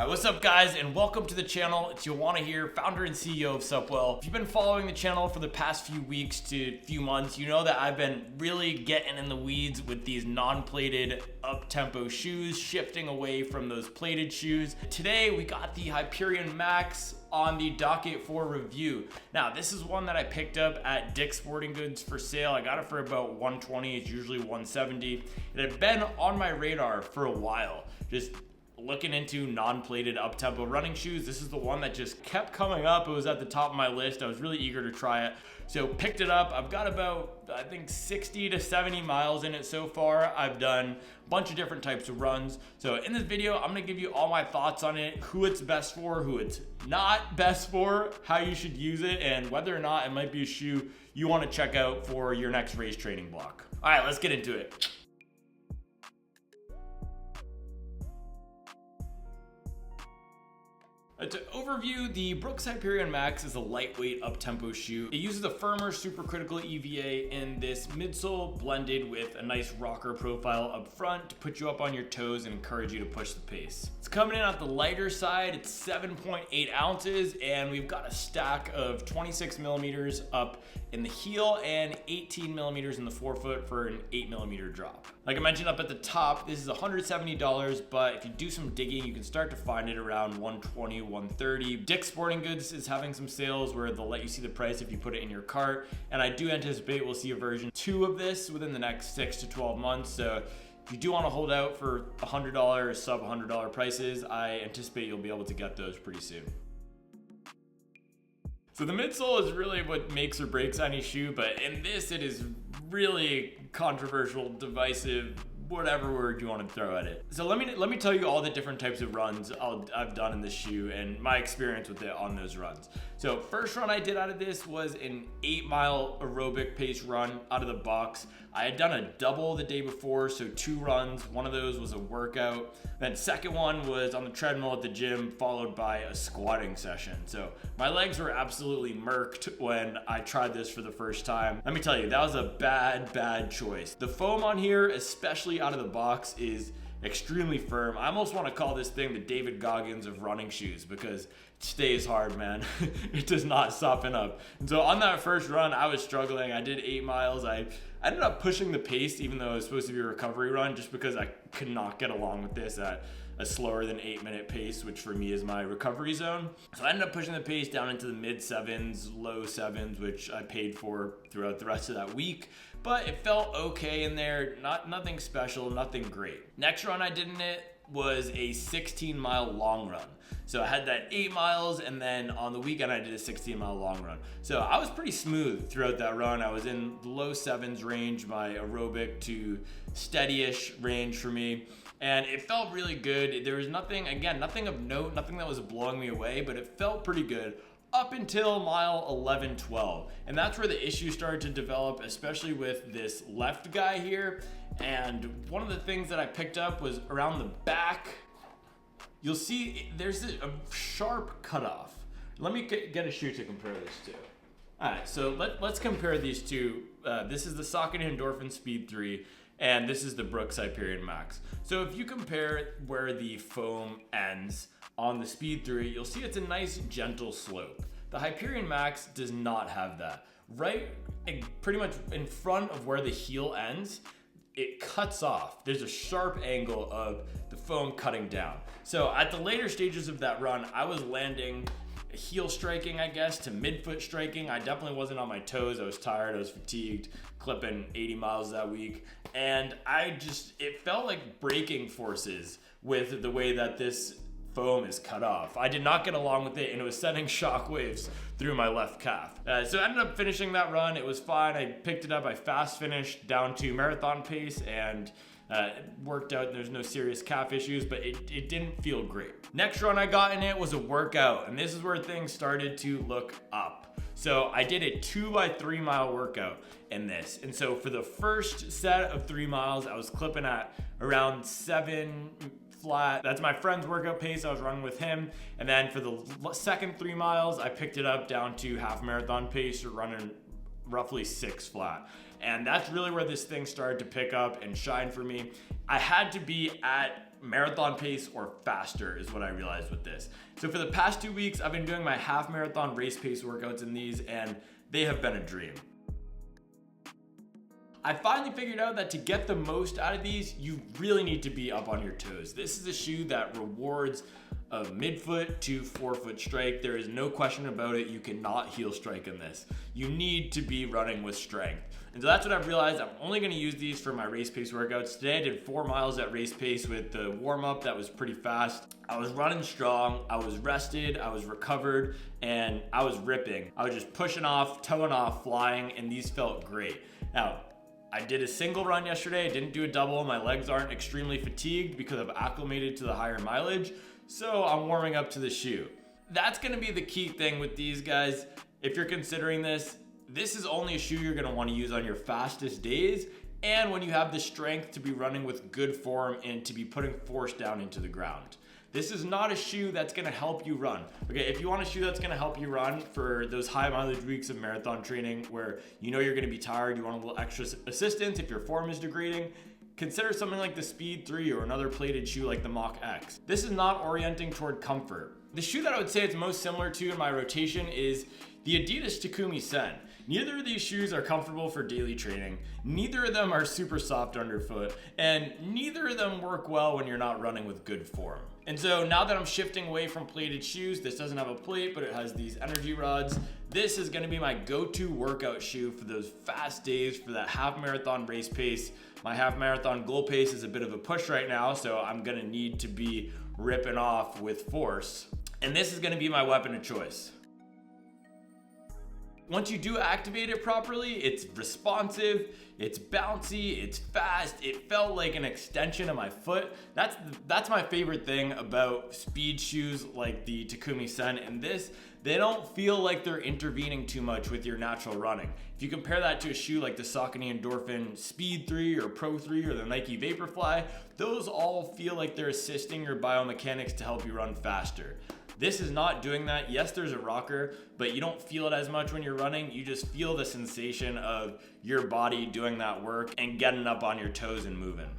Alright, what's up guys, and welcome to the channel. It's Joanna here, founder and CEO of Supwell. If you've been following the channel for the past few weeks to few months, you know that I've been really getting in the weeds with these non-plated up-tempo shoes, shifting away from those plated shoes. Today we got the Hyperion Max on the docket for review. Now, this is one that I picked up at Dick's Sporting Goods for sale. I got it for about $120, it's usually $170. It had been on my radar for a while, just looking into non-plated up-tempo running shoes. This is the one that just kept coming up. It was at the top of my list. I was really eager to try it. So picked it up. I've got about, I think 60 to 70 miles in it so far. I've done a bunch of different types of runs. So in this video, I'm gonna give you all my thoughts on it, who it's best for, who it's not best for, how you should use it, and whether or not it might be a shoe you wanna check out for your next race training block. All right, let's get into it. To overview, the Brooks Hyperion Max is a lightweight up-tempo shoe. It uses a firmer supercritical EVA in this midsole blended with a nice rocker profile up front to put you up on your toes and encourage you to push the pace. It's coming in at the lighter side. It's 7.8 ounces, and we've got a stack of 26 millimeters up in the heel and 18 millimeters in the forefoot for an 8 millimeter drop. Like I mentioned up at the top, this is $170, but if you do some digging, you can start to find it around $120, $130. Dick's Sporting Goods is having some sales where they'll let you see the price if you put it in your cart, and I do anticipate we'll see a version 2 of this within the next 6 to 12 months. So if you do want to hold out for $100 or sub $100 prices, I anticipate you'll be able to get those pretty soon. So the midsole is really what makes or breaks any shoe, but in this it is really controversial, divisive, whatever word you want to throw at it. So let me tell you all the different types of runs I've done in this shoe and my experience with it on those runs. So first run I did out of this was an 8-mile aerobic pace run out of the box. I had done a double the day before, so 2 runs. One of those was a workout. Then second one was on the treadmill at the gym, followed by a squatting session. So my legs were absolutely murked when I tried this for the first time. Let me tell you, that was a bad choice. The foam on here, especially out of the box, is extremely firm. I almost want to call this thing the David Goggins of running shoes because it stays hard, man. It does not soften up. And so on that first run, I was struggling. I did 8 miles. I ended up pushing the pace, even though it was supposed to be a recovery run, just because I could not get along with this at a slower than 8-minute pace, which for me is my recovery zone. So I ended up pushing the pace down into the mid 7s, low 7s, which I paid for throughout the rest of that week. But it felt okay in there, nothing special, nothing great. Next run I did in it was a 16-mile long run. So I had that 8 miles, and then on the weekend I did a 16-mile long run. So I was pretty smooth throughout that run. I was in the low 7s range, my aerobic to steady-ish range for me. And it felt really good. There was nothing of note, nothing that was blowing me away, but it felt pretty good up until mile 11, 12. And that's where the issue started to develop, especially with this left guy here. And one of the things that I picked up was around the back. You'll see there's a sharp cutoff. Let me get a shoe to compare this to. All right, so let's compare these two. This is the Saucony Endorphin Speed 3, and this is the Brooks Hyperion Max. So if you compare where the foam ends on the Speed 3, you'll see it's a nice gentle slope. The Hyperion Max does not have that. Right, pretty much in front of where the heel ends, it cuts off. There's a sharp angle of the foam cutting down. So at the later stages of that run, I was landing heel striking, I guess, to midfoot striking. I definitely wasn't on my toes. I was tired, I was fatigued, clipping 80 miles that week. And it felt like braking forces with the way that this foam is cut off. I did not get along with it, and it was sending shock waves through my left calf. So I ended up finishing that run. It was fine. I picked it up. I fast finished down to marathon pace, and it worked out. There's no serious calf issues, but it didn't feel great. Next run I got in it was a workout, and this is where things started to look up. So I did a 2x3 mile workout in this. And so for the first set of 3 miles, I was clipping at around 7 flat. That's my friend's workout pace. I was running with him. And then for the second 3 miles, I picked it up down to half marathon pace, or running roughly 6 flat. And that's really where this thing started to pick up and shine for me. I had to be at marathon pace or faster is what I realized with this. So for the past 2 weeks, I've been doing my half marathon race pace workouts in these, and they have been a dream. I finally figured out that to get the most out of these, you really need to be up on your toes. This is a shoe that rewards a midfoot to forefoot strike. There is no question about it. You cannot heel strike in this. You need to be running with strength. And so that's what I've realized. I'm only gonna use these for my race pace workouts. Today I did 4 miles at race pace with the warm up that was pretty fast. I was running strong, I was rested, I was recovered, and I was ripping. I was just pushing off, towing off, flying, and these felt great. Now, I did a single run yesterday. I didn't do a double. My legs aren't extremely fatigued because I've acclimated to the higher mileage. So I'm warming up to the shoe. That's gonna be the key thing with these guys. If you're considering this, this is only a shoe you're gonna wanna use on your fastest days and when you have the strength to be running with good form and to be putting force down into the ground. This is not a shoe that's gonna help you run. Okay, if you want a shoe that's gonna help you run for those high mileage weeks of marathon training where you know you're gonna be tired, you want a little extra assistance if your form is degrading, consider something like the Speed 3 or another plated shoe like the Mach X. This is not orienting toward comfort. The shoe that I would say it's most similar to in my rotation is the Adidas Takumi Sen. Neither of these shoes are comfortable for daily training. Neither of them are super soft underfoot, and neither of them work well when you're not running with good form. And so now that I'm shifting away from plated shoes, this doesn't have a plate, but it has these energy rods. This is gonna be my go-to workout shoe for those fast days, for that half marathon race pace. My half marathon goal pace is a bit of a push right now, so I'm gonna need to be ripping off with force. And this is gonna be my weapon of choice. Once you do activate it properly, it's responsive, it's bouncy, it's fast. It felt like an extension of my foot. That's my favorite thing about speed shoes like the Takumi Sen and this. They don't feel like they're intervening too much with your natural running. If you compare that to a shoe like the Saucony Endorphin Speed 3 or Pro 3 or the Nike Vaporfly, those all feel like they're assisting your biomechanics to help you run faster. This is not doing that. Yes, there's a rocker, but you don't feel it as much when you're running. You just feel the sensation of your body doing that work and getting up on your toes and moving.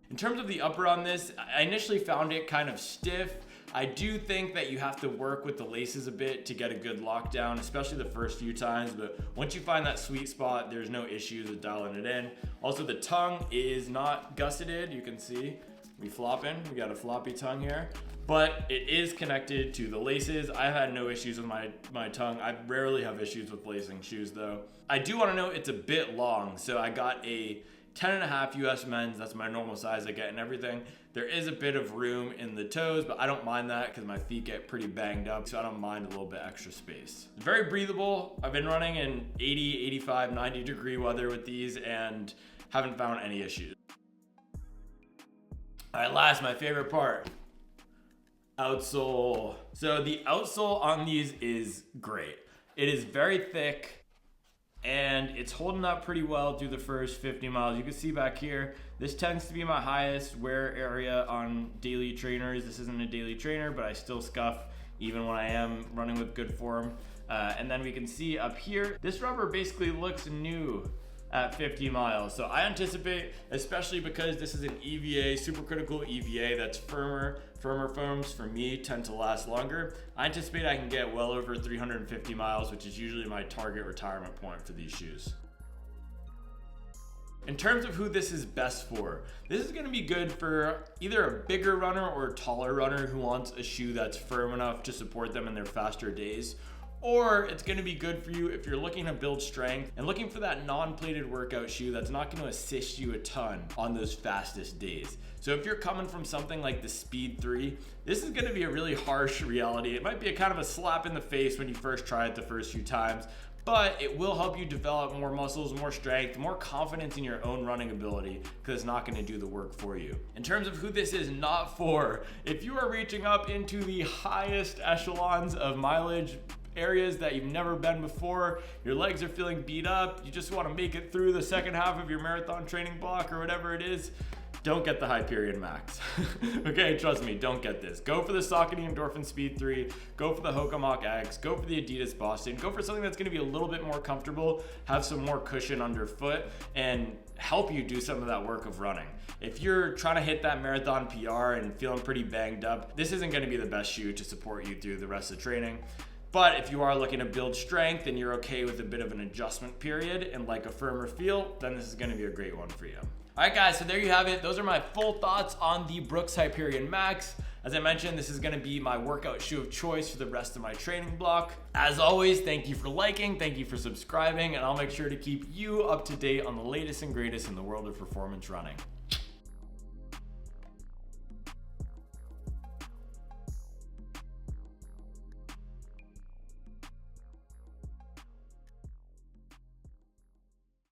In terms of the upper on this, I initially found it kind of stiff. I do think that you have to work with the laces a bit to get a good lockdown, especially the first few times, but once you find that sweet spot, there's no issues with dialing it in. Also, the tongue is not gusseted, you can see. We flopping, we got a floppy tongue here, but it is connected to the laces. I've had no issues with my tongue. I rarely have issues with lacing shoes though. I do wanna note it's a bit long, so I got a 10.5 US men's, that's my normal size I get and everything. There is a bit of room in the toes, but I don't mind that because my feet get pretty banged up, so I don't mind a little bit extra space. It's very breathable. I've been running in 80, 85, 90 degree weather with these and haven't found any issues. All right, last, my favorite part, outsole. So the outsole on these is great. It is very thick and it's holding up pretty well through the first 50 miles. You can see back here, this tends to be my highest wear area on daily trainers. This isn't a daily trainer, but I still scuff even when I am running with good form. And then we can see up here, this rubber basically looks new at 50 miles. So I anticipate, especially because this is an EVA, supercritical EVA that's firmer foams for me tend to last longer. I anticipate I can get well over 350 miles, which is usually my target retirement point for these shoes. In terms of who this is best for, this is gonna be good for either a bigger runner or a taller runner who wants a shoe that's firm enough to support them in their faster days. Or it's gonna be good for you if you're looking to build strength and looking for that non-plated workout shoe that's not gonna assist you a ton on those fastest days. So if you're coming from something like the Speed 3, this is gonna be a really harsh reality. It might be a kind of a slap in the face when you first try it the first few times, but it will help you develop more muscles, more strength, more confidence in your own running ability because it's not gonna do the work for you. In terms of who this is not for, if you are reaching up into the highest echelons of mileage, areas that you've never been before, your legs are feeling beat up, you just want to make it through the second half of your marathon training block or whatever it is, don't get the Hyperion Max. Okay, trust me, don't get this. Go for the Saucony Endorphin Speed 3, go for the Hoka Mach X, go for the Adidas Boston, go for something that's gonna be a little bit more comfortable, have some more cushion underfoot, and help you do some of that work of running. If you're trying to hit that marathon PR and feeling pretty banged up, this isn't going to be the best shoe to support you through the rest of the training. But if you are looking to build strength and you're okay with a bit of an adjustment period and like a firmer feel, then this is going to be a great one for you. All right, guys, so there you have it. Those are my full thoughts on the Brooks Hyperion Max. As I mentioned, this is going to be my workout shoe of choice for the rest of my training block. As always, thank you for liking, thank you for subscribing, and I'll make sure to keep you up to date on the latest and greatest in the world of performance running.